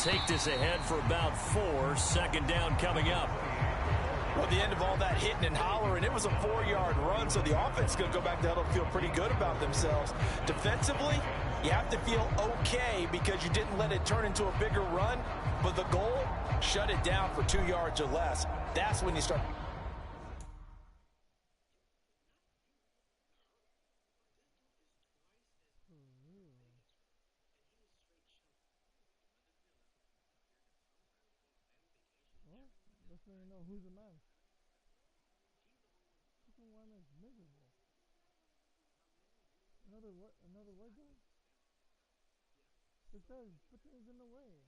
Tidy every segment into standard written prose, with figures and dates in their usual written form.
take this ahead for about 4. Second down coming up. Well, at the end of all that hitting and hollering, it was a 4-yard run, so the offense is going to go back to huddle and feel pretty good about themselves. Defensively, you have to feel okay because you didn't let it turn into a bigger run, but the goal, shut it down for 2 yards or less. That's when you start. Let's let you know who's the man. Chicken one is miserable. Another what guy? It says put things in the way.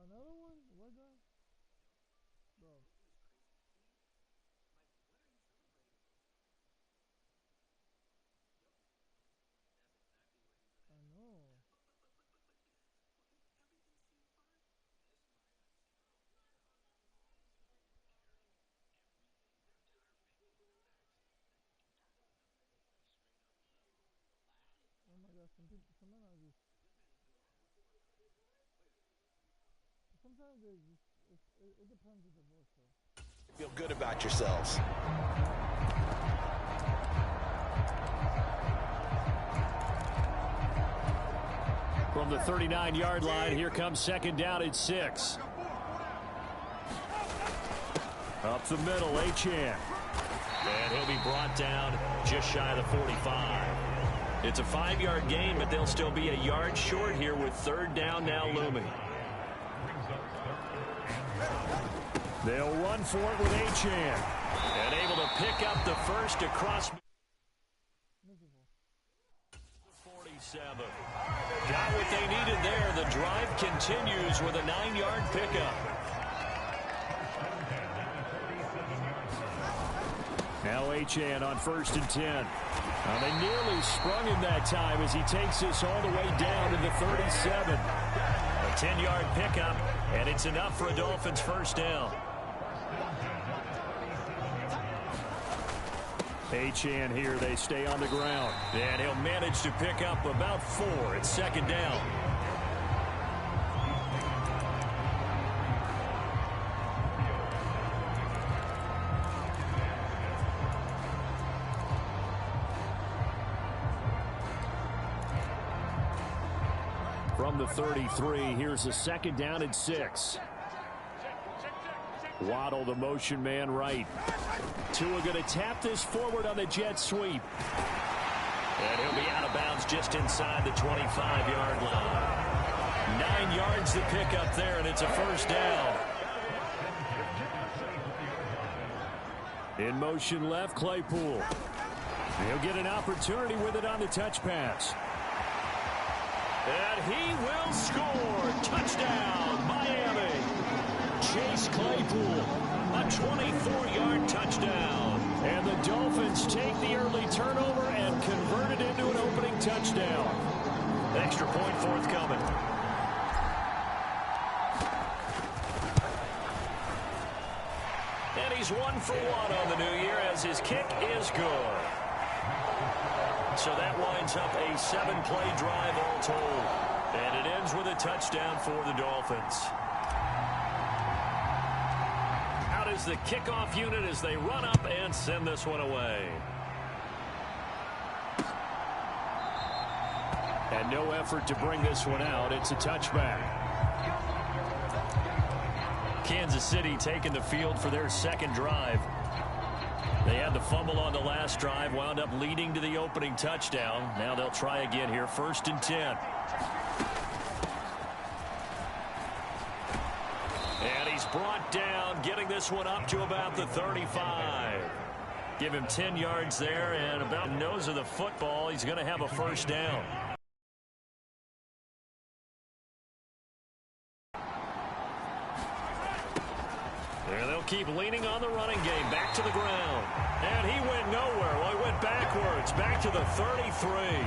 Another one? What guy? Bro. I know. Oh my God, some men are just. Sometimes they just. It depends on the voice, though. Feel good about yourselves. From the 39-yard line, here comes second down at 6. Up the middle, Achane. And he'll be brought down just shy of the 45. It's a 5-yard gain, but they'll still be a yard short here with third down now looming. They'll run for it with Achane. And able to pick up the first across 47. Got what they needed there. The drive continues with a 9-yard pickup. Now Achane on 1st and 10. They nearly sprung him that time as he takes this all the way down to the 37. A 10-yard pickup, and it's enough for a Dolphins first down. Achane here, they stay on the ground. And he'll manage to pick up about 4. It's second down. From the 33, here's a second down and 6. Waddle, the motion man right. Tua going to tap this forward on the jet sweep. And he'll be out of bounds just inside the 25-yard line. 9 yards to pick up there, and it's a first down. In motion left, Claypool. He'll get an opportunity with it on the touch pass. And he will score. Touchdown, Miami. Chase Claypool, a 24-yard touchdown. And the Dolphins take the early turnover and convert it into an opening touchdown. Extra point forthcoming. And he's 1 for 1 on the new year as his kick is good. So that winds up a 7-play drive all told. And it ends with a touchdown for the Dolphins. Out is the kickoff unit as they run up and send this one away. And no effort to bring this one out. It's a touchback. Kansas City taking the field for their second drive. They had the fumble on the last drive, wound up leading to the opening touchdown. Now they'll try again here, 1st and 10. And he's brought down, getting this one up to about the 35. Give him 10 yards there, and about nose of the football, he's going to have a first down. There they'll keep leaning on the running game, back to the ground. And he went nowhere. Well, he went backwards, back to the 33.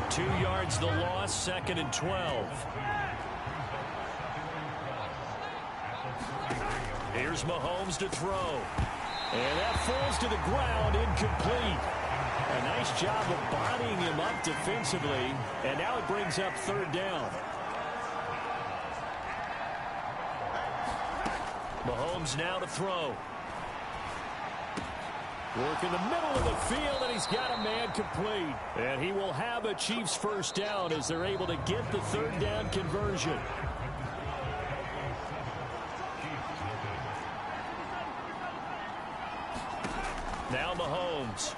2 yards the loss, 2nd and 12. Here's Mahomes to throw. And that falls to the ground, incomplete. A nice job of bodying him up defensively, and now it brings up third down. Mahomes now to throw. Work in the middle of the field, and he's got a man complete. And he will have a Chiefs first down as they're able to get the third down conversion. Now Mahomes.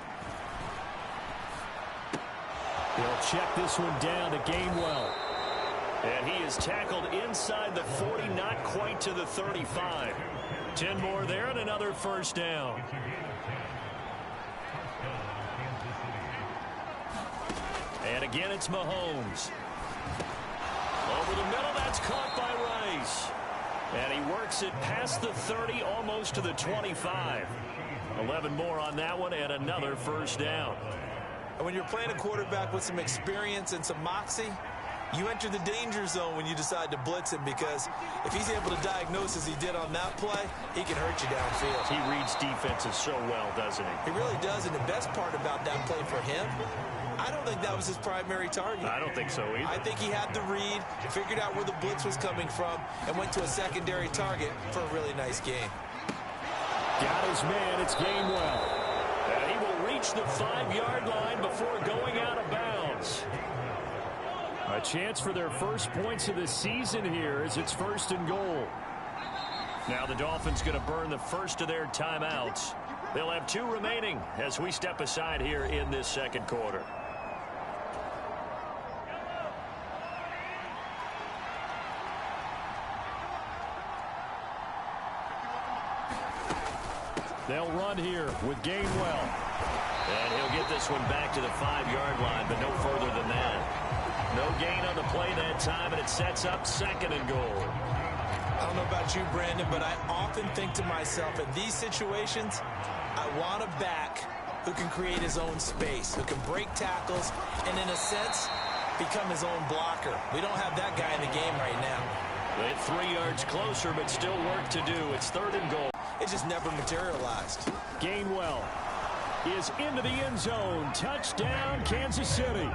He'll check this one down to Gainwell. And he is tackled inside the 40, not quite to the 35. 10 more there and another first down. And again, it's Mahomes. Over the middle, that's caught by Rice. And he works it past the 30, almost to the 25. 11 more on that one, and another first down. And when you're playing a quarterback with some experience and some moxie, you enter the danger zone when you decide to blitz him, because if he's able to diagnose as he did on that play, he can hurt you downfield. He reads defenses so well, doesn't he? He really does, and the best part about that play for him, I don't think that was his primary target. I don't think so either. I think he had the read, figured out where the blitz was coming from, and went to a secondary target for a really nice game. Got his man, it's Gainwell. And he will reach the 5-yard line before going out of bounds. A chance for their first points of the season here as it's 1st and goal. Now the Dolphins going to burn the first of their timeouts. They'll have 2 remaining as we step aside here in this second quarter. They'll run here with Gainwell. And he'll get this one back to the 5-yard line, but no further than that. No gain on the play that time, and it sets up 2nd and goal. I don't know about you, Brandon, but I often think to myself, in these situations, I want a back who can create his own space, who can break tackles, and in a sense, become his own blocker. We don't have that guy in the game right now. They're 3 yards closer, but still work to do. It's 3rd and goal. It just never materialized. Gainwell is into the end zone. Touchdown, Kansas City.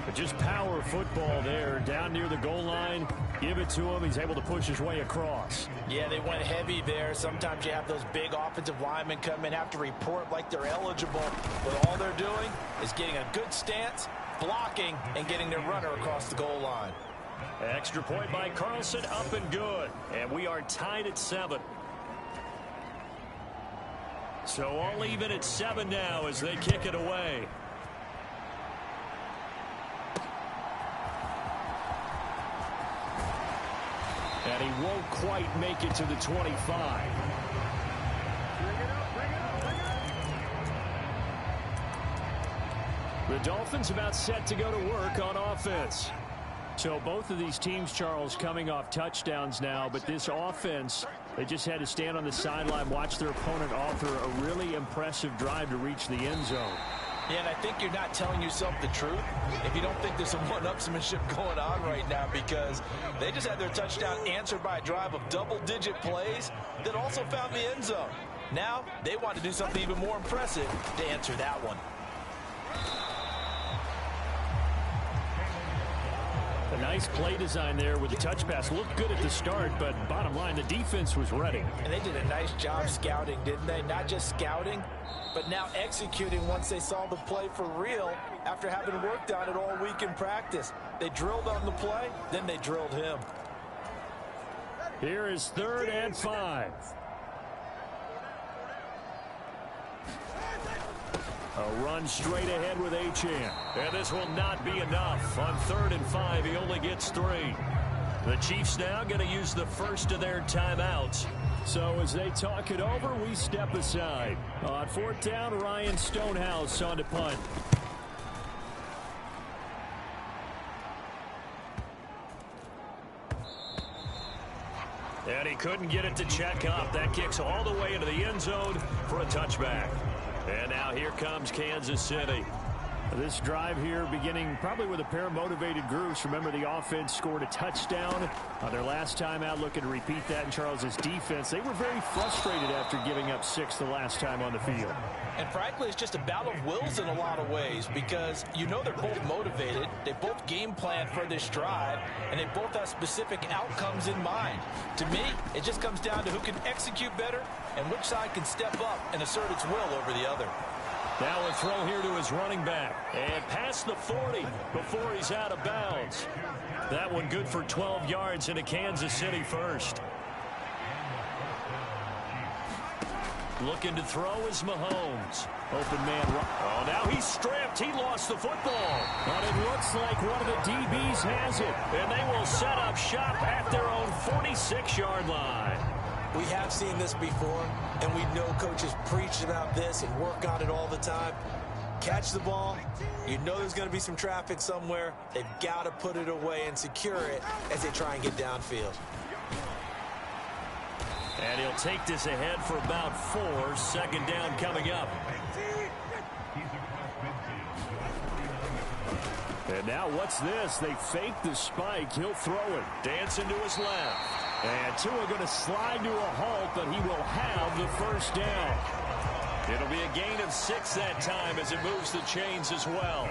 But just power football there. Down near the goal line. Give it to him. He's able to push his way across. Yeah, they went heavy there. Sometimes you have those big offensive linemen come in, have to report like they're eligible. But all they're doing is getting a good stance, blocking, and getting their runner across the goal line. Extra point by Carlson, up and good. And we are tied at 7. So all even at 7 now as they kick it away. And he won't quite make it to the 25. The Dolphins about set to go to work on offense. So both of these teams, Charles, coming off touchdowns now, but this offense, they just had to stand on the sideline, watch their opponent author a really impressive drive to reach the end zone. Yeah, and I think you're not telling yourself the truth if you don't think there's some one-upsmanship going on right now, because they just had their touchdown answered by a drive of double-digit plays that also found the end zone. Now they want to do something even more impressive to answer that one. A nice play design there with the touch pass. Looked good at the start, but bottom line, the defense was ready. And they did a nice job scouting, didn't they? Not just scouting, but now executing once they saw the play for real after having worked on it all week in practice. They drilled on the play, then they drilled him. Here is 3rd and 5. A run straight ahead with Achane. And this will not be enough. On 3rd and 5, he only gets 3. The Chiefs now going to use the first of their timeouts. So as they talk it over, we step aside. On 4th down, Ryan Stonehouse on to punt. And he couldn't get it to check up. That kicks all the way into the end zone for a touchback. And now here comes Kansas City. This drive here beginning probably with a pair of motivated groups. Remember, the offense scored a touchdown their last time out, looking to repeat that in Charles's defense. They were very frustrated after giving up 6 the last time on the field. And frankly, it's just a battle of wills in a lot of ways because you know they're both motivated. They both game plan for this drive, and they both have specific outcomes in mind. To me, it just comes down to who can execute better and which side can step up and assert its will over the other. Now a throw here to his running back. And past the 40 before he's out of bounds. That one good for 12 yards into Kansas City first. Looking to throw is Mahomes. Open man. Oh, now he's stripped. He lost the football. But it looks like one of the DBs has it. And they will set up shop at their own 46-yard line. We have seen this before, and we know coaches preach about this and work on it all the time. Catch the ball. You know there's going to be some traffic somewhere. They've got to put it away and secure it as they try and get downfield. And he'll take this ahead for about 4. Second down coming up. And now what's this? They fake the spike. He'll throw it. Dancing to his left. And Tua going to slide to a halt, but he will have the first down. It'll be a gain of 6 that time as it moves the chains as well.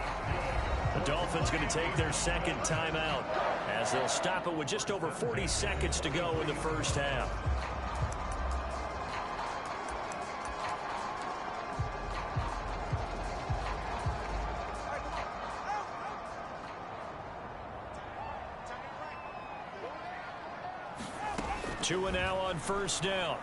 The Dolphins going to take their second timeout as they'll stop it with just over 40 seconds to go in the first half. Tua now on first down.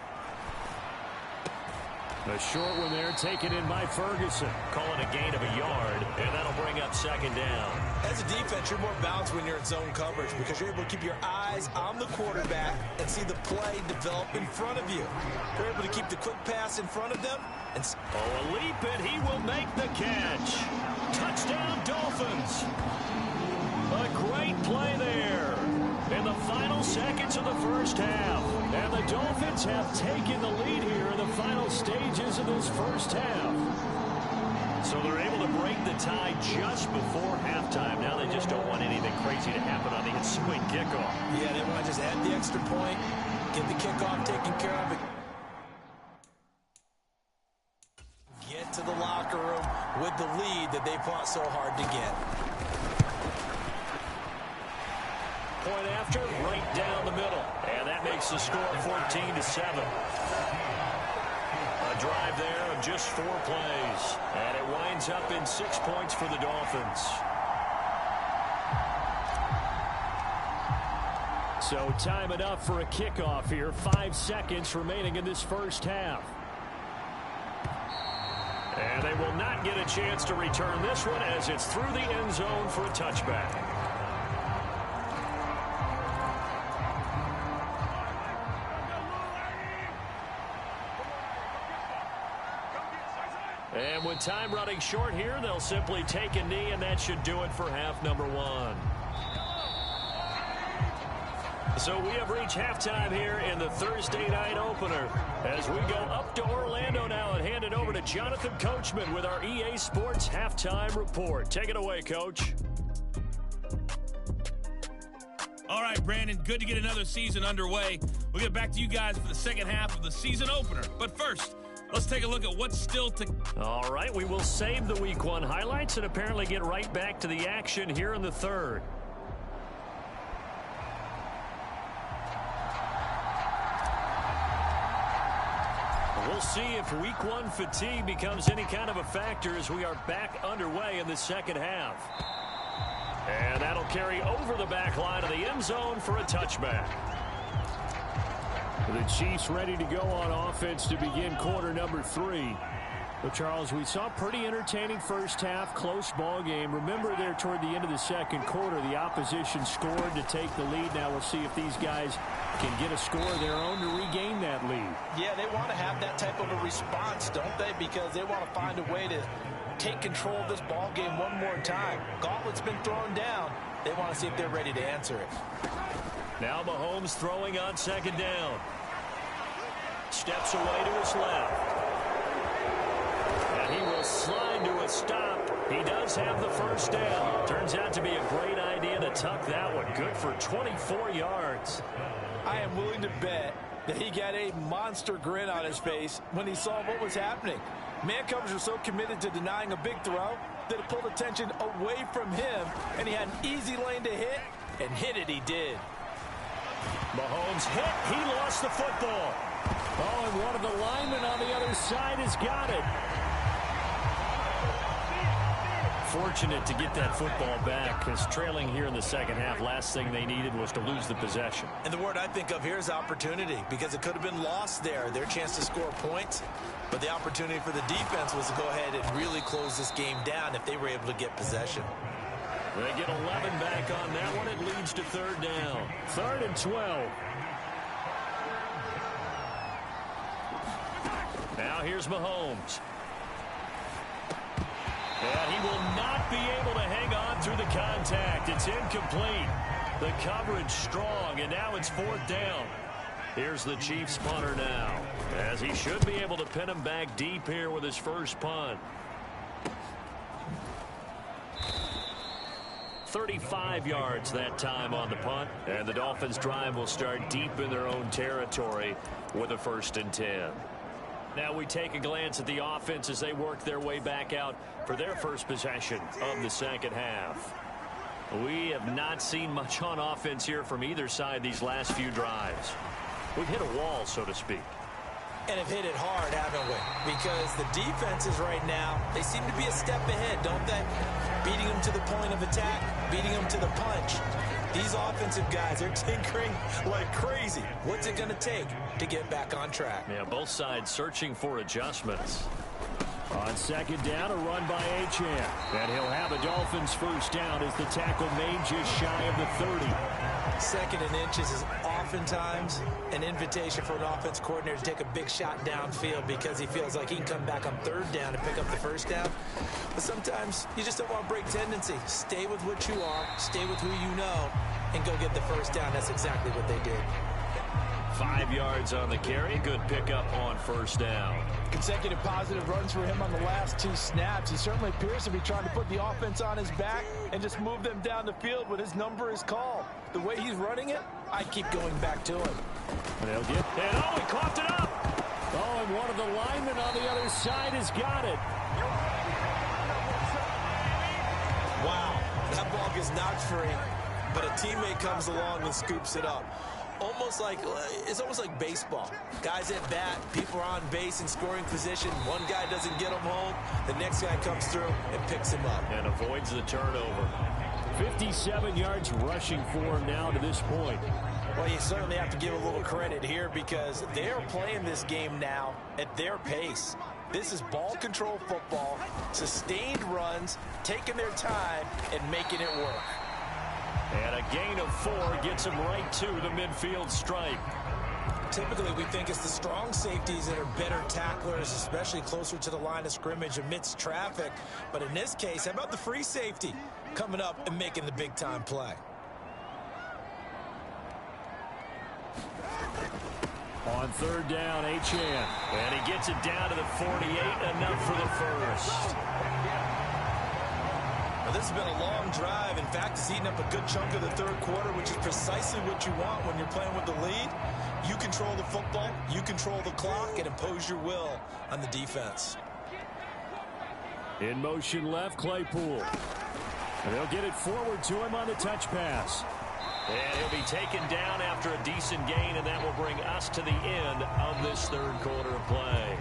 A short one there, taken in by Ferguson. Calling a gain of a yard, and that'll bring up second down. As a defense, you're more balanced when you're in zone coverage because you're able to keep your eyes on the quarterback and see the play develop in front of you. You're able to keep the quick pass in front of them. And a leap, and he will make the catch. Touchdown, Dolphins. A great play there. In the final seconds of the first half. And the Dolphins have taken the lead here in the final stages of this first half. So they're able to break the tie just before halftime. Now they just don't want anything crazy to happen on the ensuing kickoff. Yeah, they want to just add the extra point, get the kickoff taken care of. Get to the locker room with the lead that they fought so hard to get. Point after, right down the middle. And that makes the score 14-7. A drive there of just 4 plays. And it winds up in 6 points for the Dolphins. So time enough for a kickoff here. 5 seconds remaining in this first half. And they will not get a chance to return this one as it's through the end zone for a touchback. And with time running short here, they'll simply take a knee, and that should do it for half number 1. So we have reached halftime here in the Thursday night opener as we go up to Orlando now and hand it over to Jonathan Coachman with our EA Sports halftime report. Take it away, Coach. All right, Brandon, good to get another season underway. We'll get back to you guys for the second half of the season opener. But first, let's take a look at what's still to... All right, we will save the Week 1 highlights and apparently get right back to the action here in the third. We'll see if Week 1 fatigue becomes any kind of a factor as we are back underway in the second half. And that'll carry over the back line of the end zone for a touchback. The Chiefs ready to go on offense to begin quarter number 3. Well, Charles, we saw a pretty entertaining first half, close ball game. Remember there toward the end of the second quarter, the opposition scored to take the lead. Now we'll see if these guys can get a score of their own to regain that lead. Yeah, they want to have that type of a response, don't they? Because they want to find a way to take control of this ball game one more time. Gauntlet's been thrown down. They want to see if they're ready to answer it. Now Mahomes throwing on second down. Steps away to his left. And he will will slide to a stop. He does have the first down. Turns out to be a great idea to tuck that one. Good for 24 yards. I am willing to bet that he got a monster grin on his face when he saw what was happening. Man coverage are so committed to denying a big throw that it pulled attention away from him, and he had an easy lane to hit, and hit it he did. Mahomes hit. He lost the football. Oh, and one of the linemen on the other side has got it. Fortunate to get that football back, because trailing here in the second half, last thing they needed was to lose the possession. And the word I think of here is opportunity, because it could have been lost there, their chance to score points. But the opportunity for the defense was to go ahead and really close this game down if they were able to get possession. They get 11 back on that one. It leads to third down. 3rd and 12. Now here's Mahomes. And he will not be able to hang on through the contact. It's incomplete. The coverage strong, and now it's 4th down. Here's the Chiefs punter now, as he should be able to pin him back deep here with his first punt. 35 yards that time on the punt, and the Dolphins' drive will start deep in their own territory with a 1st and 10. Now we take a glance at the offense as they work their way back out for their first possession of the second half. We have not seen much on offense here from either side these last few drives. We've hit a wall, so to speak. And have hit it hard, haven't we? Because the defenses right now, they seem to be a step ahead, don't they? Beating them to the point of attack, beating them to the punch. These offensive guys, they're tinkering like crazy. What's it going to take to get back on track? Yeah, both sides searching for adjustments. On second down, a run by Achane. And he'll have a Dolphins first down as the tackle made just shy of the 30. 2nd and inches is oftentimes an invitation for an offense coordinator to take a big shot downfield because he feels like he can come back on 3rd down and pick up the first down. But sometimes you just don't want to break tendency. Stay with what you are, stay with who you know, and go get the first down. That's exactly what they did. 5 yards on the carry. Good pickup on first down. Consecutive positive runs for him on the last 2 snaps. He certainly appears to be trying to put the offense on his back and just move them down the field when his number is called. The way he's running it, I keep going back to him. They'll get, and oh, he coughed it up. Oh, and one of the linemen on the other side has got it. Wow, that ball gets knocked free, but a teammate comes along and scoops it up. It's almost like baseball. Guys at bat, people are on base in scoring position. One guy doesn't get him home. The next guy comes through and picks him up. And avoids the turnover. 57 yards rushing for him now to this point. Well, you certainly have to give a little credit here because they're playing this game now at their pace. This is ball control football, sustained runs, taking their time, and making it work. And a gain of 4 gets him right to the midfield stripe. Typically, we think it's the strong safeties that are better tacklers, especially closer to the line of scrimmage amidst traffic. But in this case, how about the free safety coming up and making the big-time play? On 3rd down, Achane. And he gets it down to the 48, enough for the first. Now, this has been a long drive. In fact, it's eaten up a good chunk of the 3rd quarter, which is precisely what you want when you're playing with the lead. You control the football, you control the clock, and impose your will on the defense. In motion left, Claypool. And they'll get it forward to him on the touch pass. And he'll be taken down after a decent gain, and that will bring us to the end of this 3rd quarter of play.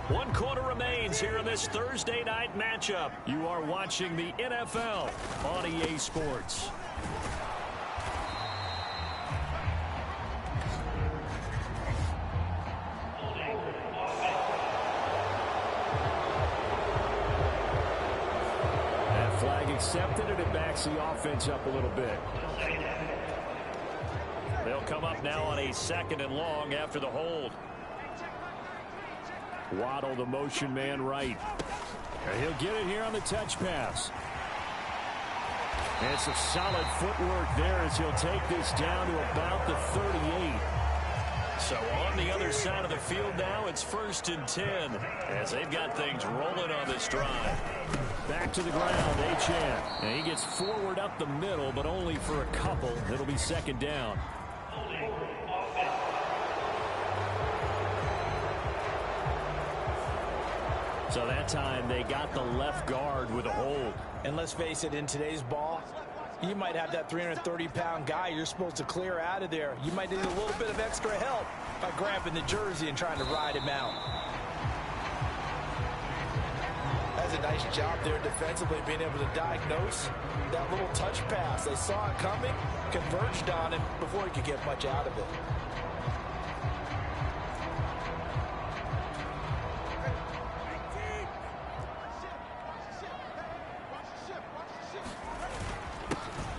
1 quarter remains here in this Thursday night matchup. You are watching the NFL on EA Sports. That flag accepted, and it backs the offense up a little bit. They'll come up now on a 2nd and long after the hold. Waddle, the motion man right. And he'll get it here on the touch pass. And some solid footwork there as he'll take this down to about the 38. So on the other side of the field now, it's 1st and 10 as they've got things rolling on this drive. Back to the ground, Achane. And he gets forward up the middle, but only for a couple. It'll be 2nd down. So that time they got the left guard with a hold. And let's face it, in today's ball, you might have that 330-pound guy you're supposed to clear out of there. You might need a little bit of extra help by grabbing the jersey and trying to ride him out. That's a nice job there defensively, being able to diagnose that little touch pass. They saw it coming, converged on him before he could get much out of it.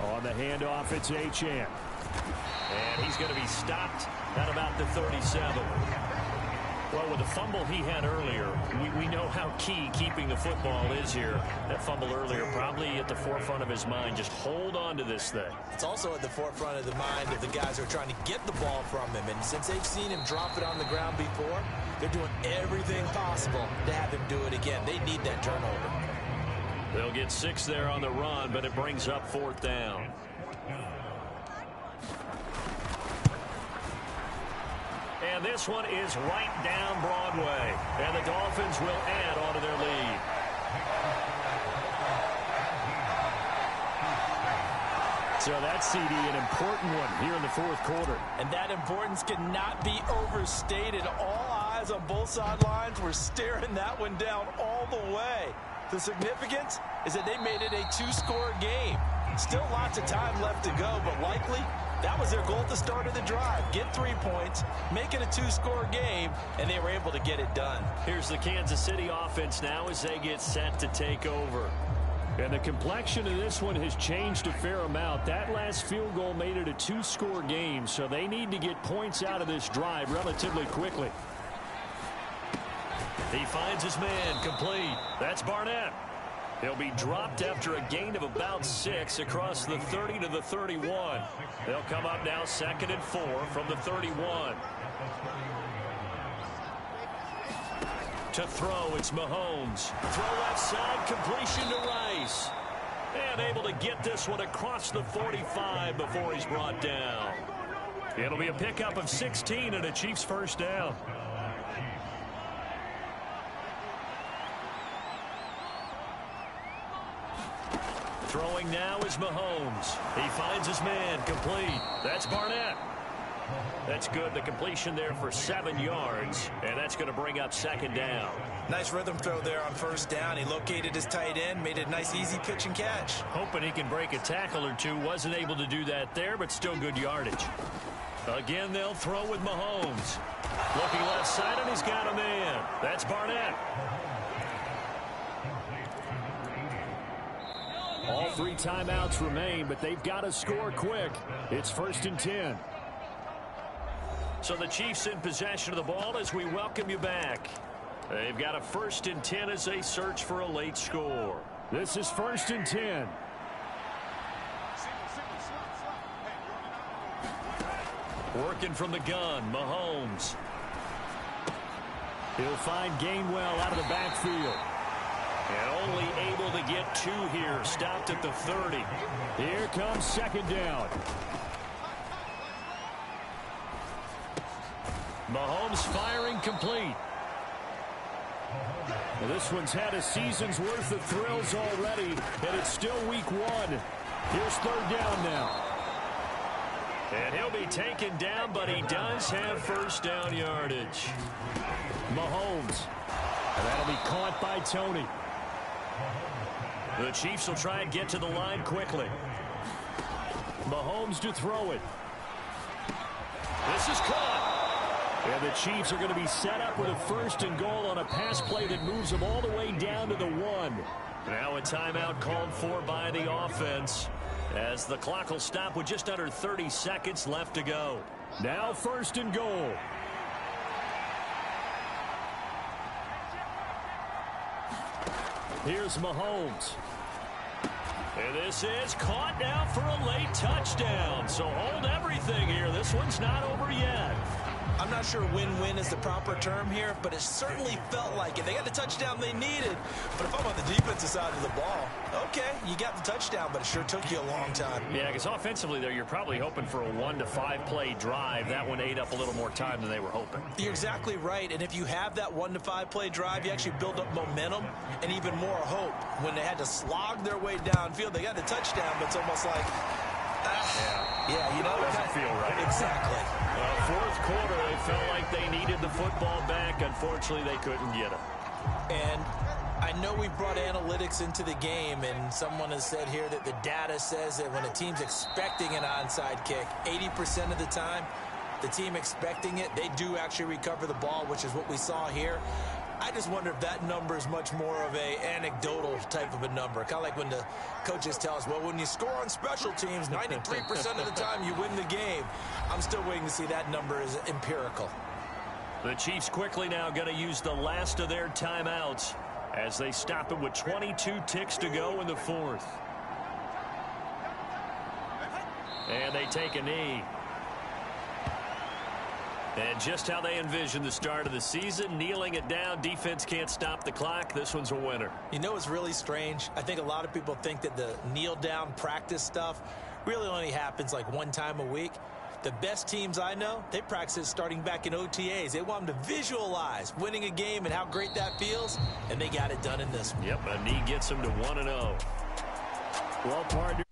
On the handoff, it's Achane. And he's going to be stopped at about the 37. Well, with the fumble he had earlier, we know how key keeping the football is here. That fumble earlier probably at the forefront of his mind. Just hold on to this thing. It's also at the forefront of the mind of the guys who are trying to get the ball from him. And since they've seen him drop it on the ground before, they're doing everything possible to have him do it again. They need that turnover. They'll get 6 there on the run, but it brings up 4th down. And this one is right down Broadway. And the Dolphins will add on to their lead. So that's, CD, an important one here in the 4th quarter. And that importance cannot be overstated. All eyes on both sidelines were staring that one down all the way. The significance is that they made it a 2-score game. Still lots of time left to go, but likely that was their goal at the start of the drive. Get 3 points, make it a 2-score game, and they were able to get it done. Here's the Kansas City offense now as they get set to take over. And the complexion of this one has changed a fair amount. That last field goal made it a 2-score game, so they need to get points out of this drive relatively quickly. He finds his man complete. That's Barnett. He'll be dropped after a gain of about 6 across the 30 to the 31. They'll come up now 2nd and 4 from the 31. To throw, it's Mahomes. Throw left side, completion to Rice. And able to get this one across the 45 before he's brought down. It'll be a pickup of 16 and a Chiefs 1st down. Throwing now is Mahomes. He finds his man complete. That's Barnett. That's good. The completion there for 7 yards, and that's going to bring up 2nd down. Nice rhythm throw there on 1st down. He located his tight end, made it a nice easy pitch and catch. Hoping he can break a tackle or two. Wasn't able to do that there, but still good yardage. Again, they'll throw with Mahomes. Looking left side, and he's got a man. That's Barnett. All 3 timeouts remain, but they've got to score quick. It's 1st and 10. So the Chiefs in possession of the ball as we welcome you back. They've got a 1st and 10 as they search for a late score. This is 1st and 10. Working from the gun, Mahomes. He'll find Gainwell out of the backfield. And only able to get 2 here. Stopped at the 30. Here comes 2nd down. Mahomes firing complete. Well, this one's had a season's worth of thrills already, and it's still week 1. Here's 3rd down now. And he'll be taken down, but he does have 1st down yardage. Mahomes. And that'll be caught by Tony. The Chiefs will try and get to the line quickly. Mahomes to throw it. This is caught. And the Chiefs are going to be set up with a 1st and goal on a pass play that moves them all the way down to the 1. Now a timeout called for by the offense as the clock will stop with just under 30 seconds left to go. Now 1st and goal. Here's Mahomes. And this is caught now for a late touchdown. So hold everything here. This one's not over yet. I'm not sure win-win is the proper term here, but it certainly felt like it. They got the touchdown they needed, but if I'm on the defensive side of the ball, okay, you got the touchdown, but it sure took you a long time. Yeah, because offensively there, you're probably hoping for a 1 to 5 play drive. That one ate up a little more time than they were hoping. You're exactly right, and if you have that 1 to 5 play drive, you actually build up momentum and even more hope. When they had to slog their way downfield, they got the touchdown, but it's almost like, yeah, you know, it doesn't feel right. Exactly. Well, fourth quarter, they felt like they needed the football back. Unfortunately, they couldn't get it. And I know we brought analytics into the game, and someone has said here that the data says that when a team's expecting an onside kick, 80% of the time, the team expecting it, they do actually recover the ball, which is what we saw here. I just wonder if that number is much more of a anecdotal type of a number. Kind of like when the coaches tell us, well, when you score on special teams, 93% of the time you win the game. I'm still waiting to see that number is empirical. The Chiefs quickly now going to use the last of their timeouts as they stop it with 22 ticks to go in the fourth. And they take a knee. And just how they envisioned the start of the season, kneeling it down, defense can't stop the clock. This one's a winner. You know what's really strange? I think a lot of people think that the kneel-down practice stuff really only happens like one time a week. The best teams I know, they practice it starting back in OTAs. They want them to visualize winning a game and how great that feels, and they got it done in this one. Yep, a knee gets them to 1-0. Well, partner.